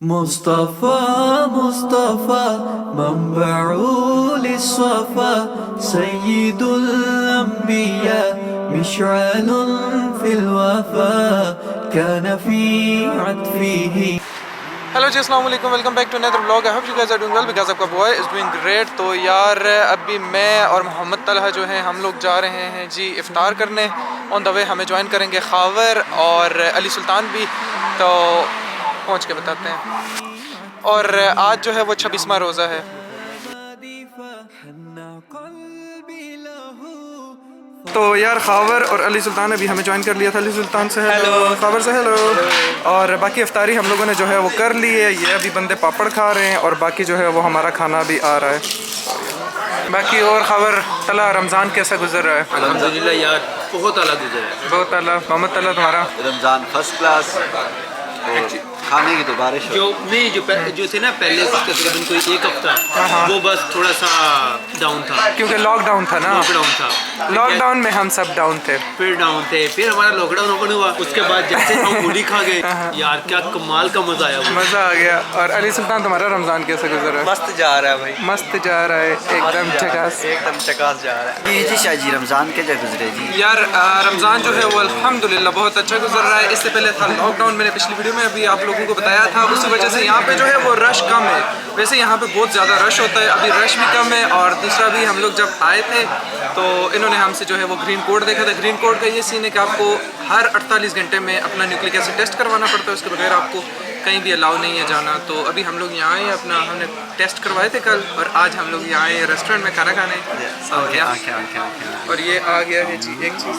मुस्तफ़ा मुस्तफ़ा मंबउल सफ़ा सय्यिदुल अंबिया मिशअलुन फिल वफ़ा कान फी अत्फ़िही। हेलो जी, अस्सलाम वालेकुम, welcome back to another vlog. I hope you guys are doing well because आपका बॉय इज़ डूइंग ग्रेट। तो यार अभी मैं और मोहम्मद तलहा जो हैं हम लोग जा रहे हैं जी इफ़्तार करने। ऑन द वे हमें ज्वाइन करेंगे खावर और अली सुल्तान भी, तो पहुंच के बताते हैं। और आज जो है वो 26वां रोज़ा है। तो यार खावर और अली सुल्तान अभी हमें ज्वाइन कर लिया था। अली सुल्तान से हेलो, खावर से हेलो। और बाकी इफ्तारी हम लोगों ने जो है वो कर ली है। ये अभी बंदे पापड़ खा रहे हैं और बाकी जो है वो हमारा खाना भी आ रहा है। बाकी और खावर तला रमज़ान कैसा गुजर रहा है? अल्हम्दुलिल्लाह यार बहुत अला गुजरा है। बहुत अला। मोहम्मद तला तुम्हारा? Ramzan first class. खाने की तो बारिश जो थे ना पहले तकरीबन कोई एक हफ्ता वो बस थोड़ा सा डाउन था क्योंकि लॉकडाउन था ना। लॉकडाउन था, लॉकडाउन में हम सब डाउन थे, फिर हमारा लॉकडाउन ओपन हुआ। उसके बाद जैसे हम होली खा गए यार, क्या कमाल का मजा आया, मजा आ गया। और अली सुल्तान तुम्हारा रमजान कैसे गुजर रहा है? मस्त जा रहा है भाई, मस्त जा रहा है, एकदम झकास, एकदम चकास जा रहा है। जी शाह जी, रमज़ान के जो गुजरे जी यार रमज़ान जो है वो अल्हम्दुलिल्लाह बहुत अच्छा गुजर रहा है। इससे पहले था लॉकडाउन, मैंने पिछली वीडियो में अभी आप लोगों को बताया था। उसी वजह से यहाँ पे जो है वो रश कम है। वैसे यहाँ पे बहुत ज़्यादा रश होता है, अभी रश भी कम है। और दूसरा भी हम लोग जब आए थे तो इन्होंने हमसे जो है वो ग्रीन कोड देखा था। ग्रीन कोड का ये सीन है कि आपको हर 48 घंटे में अपना न्यूक्लिक एसिड टेस्ट करवाना पड़ता है, उसके बगैर आपको कहीं भी अलाउ नहीं है जाना। तो अभी हम लोग यहाँ आए, अपना हमने टेस्ट करवाए थे कल, और आज हम लोग यहाँ आए रेस्टोरेंट में खाना खाने। और ये आ गया है जी एक चीज़।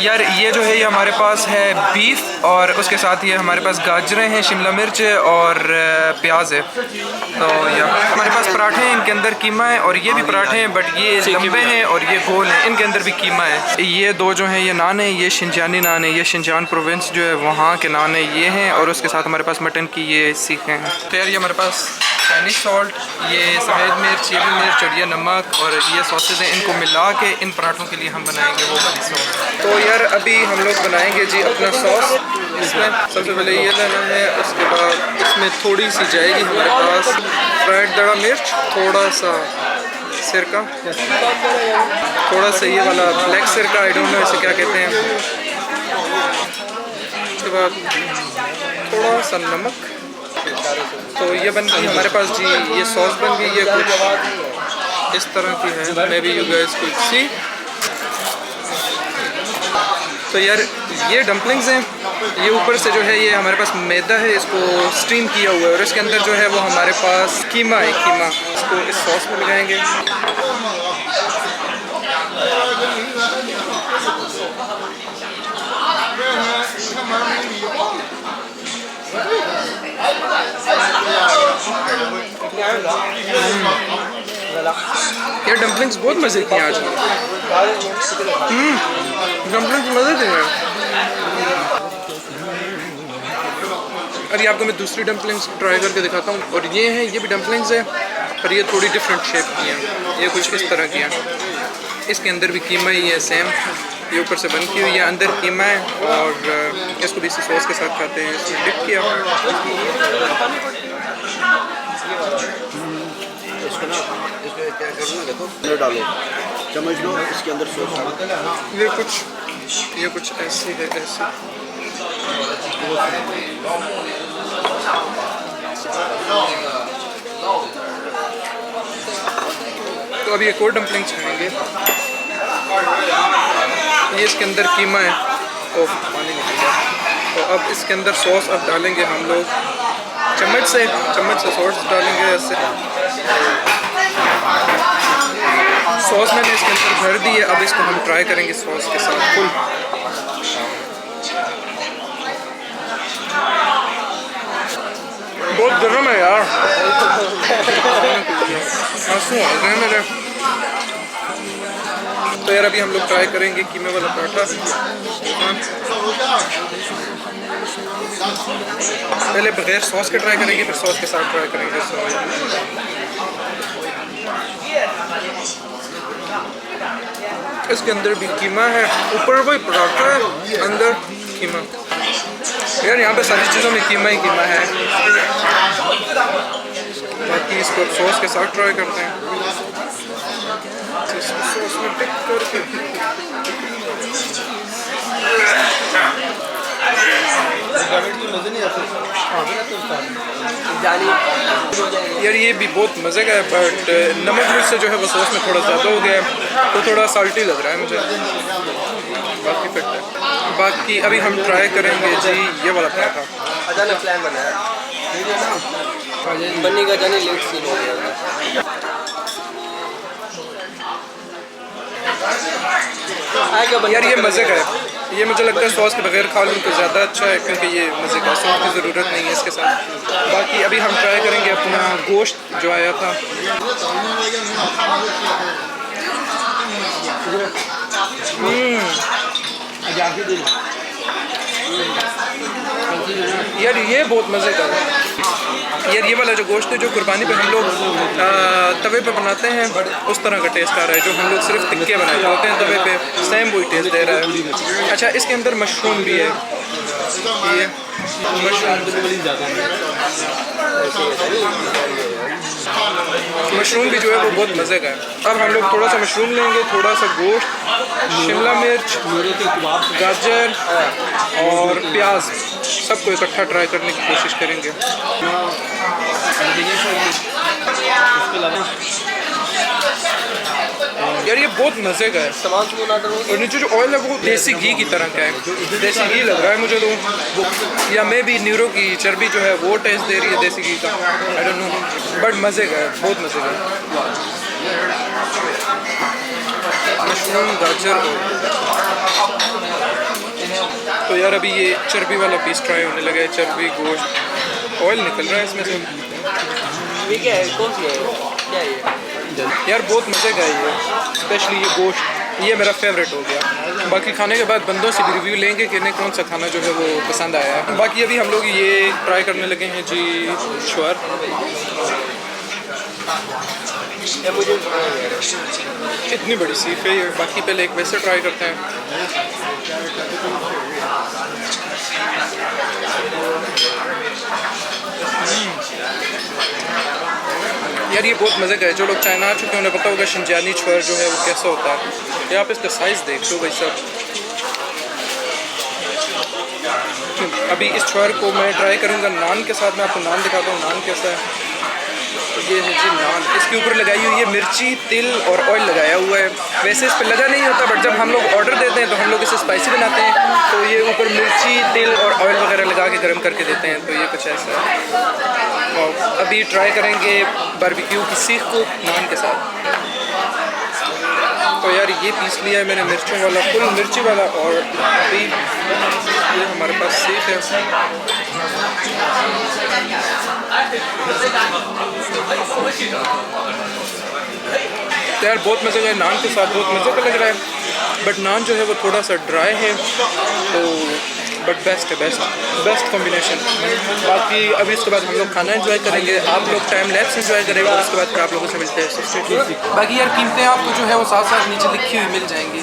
यार ये जो है ये हमारे पास है बीफ, और उसके साथ ये हमारे पास गाजरें हैं, शिमला मिर्च है और प्याज है। तो यार हमारे पास पराठे हैं, इनके अंदर कीमा है। और ये भी पराठे हैं बट ये लंबे हैं और ये गोल हैं, इनके अंदर भी कीमा है। ये दो जो हैं ये नान है, ये शिनजानी नान है, ये शिनजान प्रोविंस जो है वहाँ के नान है ये हैं। और उसके साथ हमारे पास मटन की ये सीखें हैं। तो यार ये हमारे पास चाइनीज़ सॉल्ट, ये सफ़ेद मिर्च, ये भी मिर्च और ये नमक और ये सॉसेज हैं, इनको मिला के इन पराठों के लिए हम बनाएंगे वो वाली सॉस। तो यार अभी हम लोग बनाएंगे जी अपना सॉस। इसमें सबसे पहले ये लेना है, उसके बाद इसमें थोड़ी सी जाएगी हमारे पास फ्राइड दड़ा मिर्च, थोड़ा सा सिरका, थोड़ा सा ये वाला ब्लैक सिरका, आई डोंट नो इसे क्या कहते हैं। उसके बाद थोड़ा सा नमक। तो ये बन गई हमारे पास जी, ये सॉस बन गई। ये कुछ इस तरह की है, may be you guys could see. तो यार ये डम्पलिंग्स हैं, ये ऊपर से जो है ये हमारे पास मैदा है, इसको स्टीम किया हुआ है। और इसके अंदर जो है वो हमारे पास कीमा है, कीमा। इसको इस सॉस में मिलाएंगे। ये डम्पलिंग्स बहुत मज़े की हैं आज। डम्पलिंग्स मज़े की हैं। अरे आपको मैं दूसरी डम्पलिंग्स ट्राई करके दिखाता हूँ। और ये हैं, ये भी डम्पलिंग्स है पर ये थोड़ी डिफरेंट शेप की हैं। ये कुछ इस तरह की हैं, इसके अंदर भी कीमा ही है सेम। ये ऊपर से बन की हुई है, अंदर कीमा है। और इसको भी इसी सॉस के साथ खाते हैं। इसमें डिप किया डालो, चम्मच लो, इसके अंदर सॉस डालो। ये कुछ ऐसे है, ऐसे। तो अभी एक और डम्पलिंग्स खाएंगे। ये इसके अंदर कीमा है, तो पानी निकल गया। तो अब इसके अंदर सॉस अब डालेंगे हम लोग चम्मच से सॉस डालेंगे ऐसे। सॉस मैंने इसके अंदर भर दी है, अब इसको हम ट्राई करेंगे सॉस के साथ फुल। बहुत गर्म है यार, आंसू आ गए मेरे। तो यार अभी हम लोग ट्राई करेंगे कीमे वाला पराठा। पहले बगैर सॉस के ट्राई करेंगे, फिर सॉस के साथ ट्राई करेंगे। इसके अंदर भी कीमा है, ऊपर वही पराठा है, अंदर कीमा। यार यहाँ पे सारी चीज़ों में कीमा ही कीमा है। बाकी इसको सॉस के साथ ट्राई करते हैं। इसको सॉस में डिप करके यार ये भी बहुत मज़े का है, बट नमक मिर्च से जो है वो सॉस में थोड़ा ज़्यादा हो गया है, तो थोड़ा साल्टी लग रहा है मुझे। बाकी फिट है। बाकी अभी हम ट्राई करेंगे जी ये वाला पराठा। प्लान बनाया बनी का जाने लेट सीन हो गया। यार ये मज़े का है, ये मुझे लगता है सॉस के बगैर खा लूँ तो ज़्यादा अच्छा है, क्योंकि ये मज़े का, सॉस की ज़रूरत नहीं है इसके साथ। बाकी अभी हम ट्राई करेंगे अपना गोश्त जो आया था। यार ये बहुत मज़े का है। यार ये वाला जो गोश्त है जो कुर्बानी पे हम लोग तवे पे बनाते हैं, उस तरह का टेस्ट आ रहा है जो हम लोग सिर्फ टिक्के बनाते होते हैं तवे पे, सेम वही टेस्ट दे रहा है। अच्छा, इसके अंदर मशरूम भी है, ये मशरूम भी जो है वो बहुत मज़े का है। अब हम लोग थोड़ा सा मशरूम लेंगे, थोड़ा सा गोश्त, शिमला मिर्च, गाजर और प्याज, सबको इकट्ठा ट्राई करने की कोशिश करेंगे। यार ये बहुत मज़े का है, और नीचे जो ऑयल है वो देसी घी की तरह का है, देसी घी लग रहा है मुझे तो वो, या मे भी नीरो की चर्बी जो है वो टेस्ट दे रही है देसी घी का, आई डोंट नो, बट मज़े का है, बहुत मज़े का है। मशरूम, गाजर तो यार अभी ये चर्बी वाला पीस ट्राई होने लगा है, चर्बी गोश्त, ऑयल निकल रहा है इसमें से। क्या है, कौन सी है, क्या है ये? यार बहुत मज़े का है ये, स्पेशली ये गोश्त, ये मेरा फेवरेट हो गया। बाकी खाने के बाद बंदों से भी रिव्यू लेंगे कि इन्हें कौन सा खाना जो है वो पसंद आया। बाकी अभी हम लोग ये ट्राई करने लगे हैं जी श्वर। इतनी बड़ी सीफ है ये। बाकी पहले एक वैसे ट्राई करते हैं। यार ये बहुत मज़े का है, जो लोग चाइना आ चुके हैं उन्हें पता होगा शिनजानी छुअर जो है वो कैसा होता है। यहाँ पे इसका साइज़ देख लो भाई साहब। अभी इस छुअर को मैं ट्राई करूँगा नान के साथ, मैं आपको नान दिखाता हूँ नान कैसा है। तो ये है जी नान, इसके ऊपर लगाई हुई है मिर्ची, तिल और ऑयल लगाया हुआ है। वैसे इस पर लगा नहीं होता, बट जब हम लोग ऑर्डर देते हैं तो हम लोग इसे स्पाइसी बनाते हैं, तो ये ऊपर मिर्ची, तिल और ऑयल वगैरह लगा के गर्म करके देते हैं। तो ये कुछ ऐसा है। और अभी ट्राई करेंगे बारबेक्यू की सीख को नान के साथ। तो यार ये पीस लिया है मैंने मिर्चों वाला, फुल मिर्ची वाला, और अभी ये हमारे पास सीख है। तो यार बहुत मज़े का, नान के साथ बहुत मज़े का लग रहा है, बट नान जो है वो थोड़ा सा ड्राई है, तो बट बेस्ट है, बेस्ट कॉम्बिनेशन। बाकी अभी इसके बाद हम लोग खाना एंजॉय करेंगे, आप लोग टाइम लैप्स एंजॉय करेंगे, और उसके बाद फिर आप लोगों से मिलते हैं। बाकी यार कीमतें आपको जो है वो साथ साथ नीचे लिखी हुई मिल जाएंगी।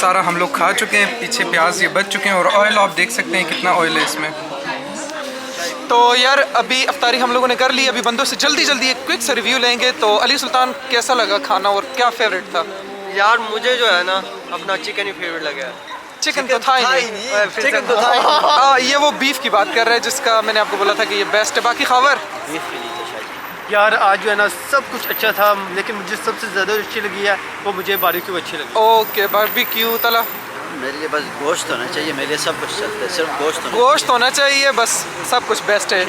सारा हम लोग खा चुके हैं, पीछे प्याज ये बच चुके हैं, और ऑयल आप देख सकते हैं कितना ऑयल है इसमें। तो यार अभी अफ्तारी हम लोगों ने कर ली, अभी बंदों से जल्दी एक क्विक सा रिव्यू लेंगे। तो अली सुल्तान कैसा लगा खाना और क्या फेवरेट था? यार मुझे जो है ना अपना चिकन ही फेवरेट लगा। चिकन तो था ही नहीं, चिकन तो था ही। ये वो बीफ की बात कर रहे हैं जिसका मैंने आपको बोला था कि ये बेस्ट है। बाकी खबर यार आज जो है ना सब कुछ अच्छा था, लेकिन मुझे सबसे ज़्यादा अच्छी लगी है वो मुझे बारबेक्यू अच्छी लगी। ओके बारबेक्यू तला मेरे लिए बस गोश्त होना चाहिए, मेरे लिए सब कुछ चलता है, सिर्फ गोश्त होना चाहिए, बस सब कुछ बेस्ट है।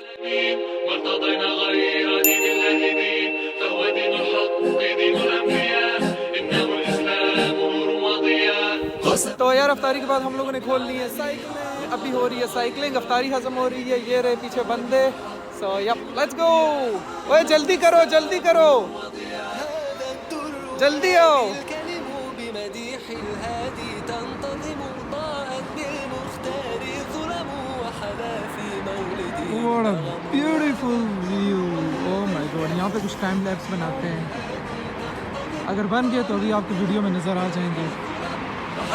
तो यार अफ्तारी के बाद हम लोगों ने खोल ली है साइकिलें, अभी हो रही है साइकिलिंग, अफ्तारी हजम हो रही है। ये रहे पीछे बंदे। So yup let's go. ओए जल्दी करो जल्दी आओ। What a beautiful view. Oh my god, यहाँ पे कुछ टाइम लैप्स बनाते हैं, अगर बन गए तो अभी आपको वीडियो में नज़र आ जाएंगे।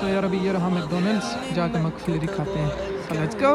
तो यार अभी ये रहा मैकडोनल्ड्स, जाकर मकफिलरी खाते हैं। Let's go.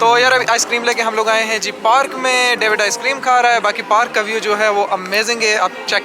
तो यार अभी आइसक्रीम लेके हम लोग आए हैं जी पार्क में। डेविड आइसक्रीम खा रहा है। बाकी पार्क का व्यू जो है वो अमेजिंग है, आप चेक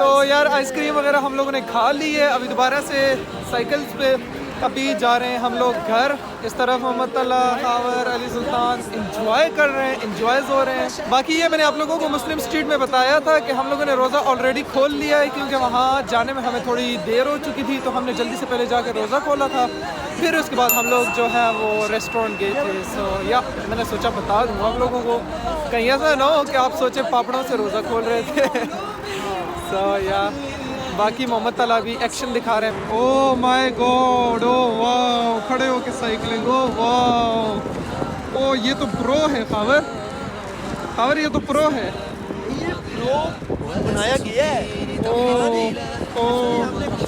तो यार आइसक्रीम वगैरह हम लोगों ने खा ली है। अभी दोबारा से साइकिल्स पे अभी जा रहे हैं हम लोग घर। इस तरफ मोहम्मद तला, खावर, अली सुल्तान इंजॉय कर रहे हैं, इंजॉयज हो रहे हैं। बाकी ये मैंने आप लोगों को मुस्लिम स्ट्रीट में बताया था कि हम लोगों ने रोज़ा ऑलरेडी खोल लिया है, क्योंकि वहाँ जाने में हमें थोड़ी देर हो चुकी थी, तो हमने जल्दी से पहले जाकर रोज़ा खोला था। फिर उसके बाद हम लोग जो है वो रेस्टोरेंट गए थे। सो या मैंने सोचा बता दूँ आप लोगों को, कहीं ऐसा ना हो कि आप सोचे पापड़ों से रोज़ा खोल रहे थे। सो या बाकी मोहम्मद तला भी एक्शन दिखा रहे हैं। ओह माय गॉड, ओह वाह, खड़े होके साइकिलिंग, ओह वाह, ओह ये तो प्रो है खावर, खावर ये तो प्रो है। ये प्रो बनाया गया है,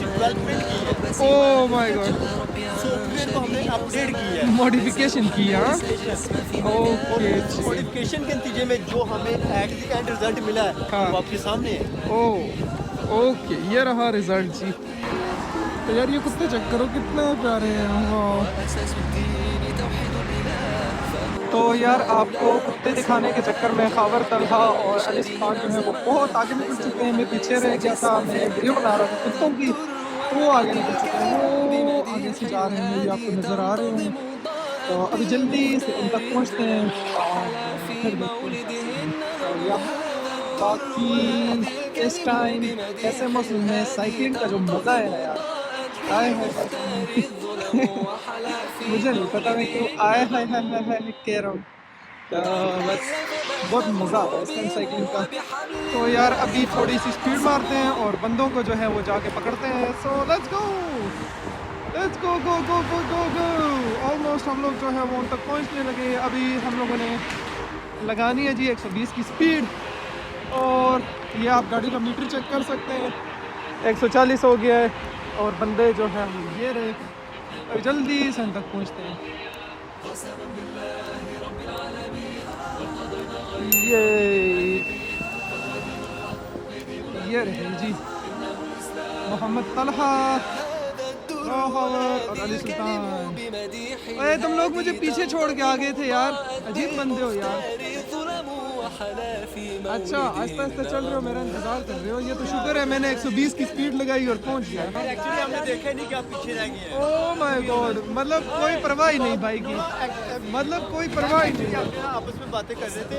डेवलपमेंट की है। ओह माय गॉड, सॉफ्टवेयर को हमने अपडेट किया है, मॉडिफिकेशन किया। ओके, मॉडिफिकेशन के नतीजे में जो हमें एंड रिजल्ट मिला है हाँ। वो आपके सामने है। ओह ओके, ये रहा रिजल्ट जी। तो यार ये कुत्ते चेक करो कितने प्यारे हैं। वाह। तो यार आपको कुत्ते दिखाने के चक्कर में खावर तलहा और अली सुल्तान जो है वो बहुत आगे निकल चुके हैं। मैं पीछे रह गया था, मैं वीडियो बना रहा था कुत्तों की, तो वो आगे निकल चुके हैं, वो आगे से जा रहे हैं, ये आपको नज़र आ रहे हैं। तो अभी जल्दी से उन तक पहुँचते हैं और फिर देखते हैं। और यार बाकी इस टाइम ऐसे मौसम में साइकिलिंग का जो मज़ा है यार, आए है मुझे नहीं पता मैं क्यों आए है कह रहा हूँ। तो बस बहुत मज़ा आता है इस टाइम साइकिलिंग का। तो यार अभी थोड़ी सी स्पीड मारते हैं और बंदों को जो है वो जाके पकड़ते हैं। So let's go go go go go go go. Almost हम लोग जो है वो उन तक पहुँचने लगे। अभी हम लोगों ने लगानी है जी 120 की स्पीड, और ये आप गाड़ी का मीटर चेक कर सकते हैं, 140 हो गया है। और बंदे जो हैं वो ये रहे, अब जल्दी से उन तक पहुँचते हैं। ये रहे जी मोहम्मद तलहा और अली सुल्तान। अरे तुम लोग मुझे पीछे छोड़ के आ गए थे यार, अजीब बंदे हो यार। अच्छा आहिस्ता आहिस्ता चल रहे हो, मेरा इंतजार कर रहे हो। ये तो शुक्र है मैंने 120 की स्पीड लगाई और पहुंच गया। एक्चुअली हमने देखा नहीं कि आप पीछे रह गए हैं। ओह माय गॉड, मतलब कोई परवाह ही नहीं भाई की, मतलब कोई परवाह ही नहीं। आपस में बातें कर रहे थे।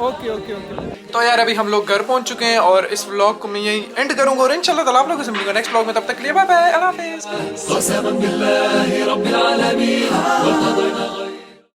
Okay okay okay. तो यार अभी हम लोग घर पहुंच चुके हैं और इस व्लॉग को मैं यही एंड करूंगा और इंशाल्लाह ताला आप लोगों से मिलूंगा नेक्स्ट व्लॉग में। तब तक के लिए बाय बाय, अल्लाह हाफिज़।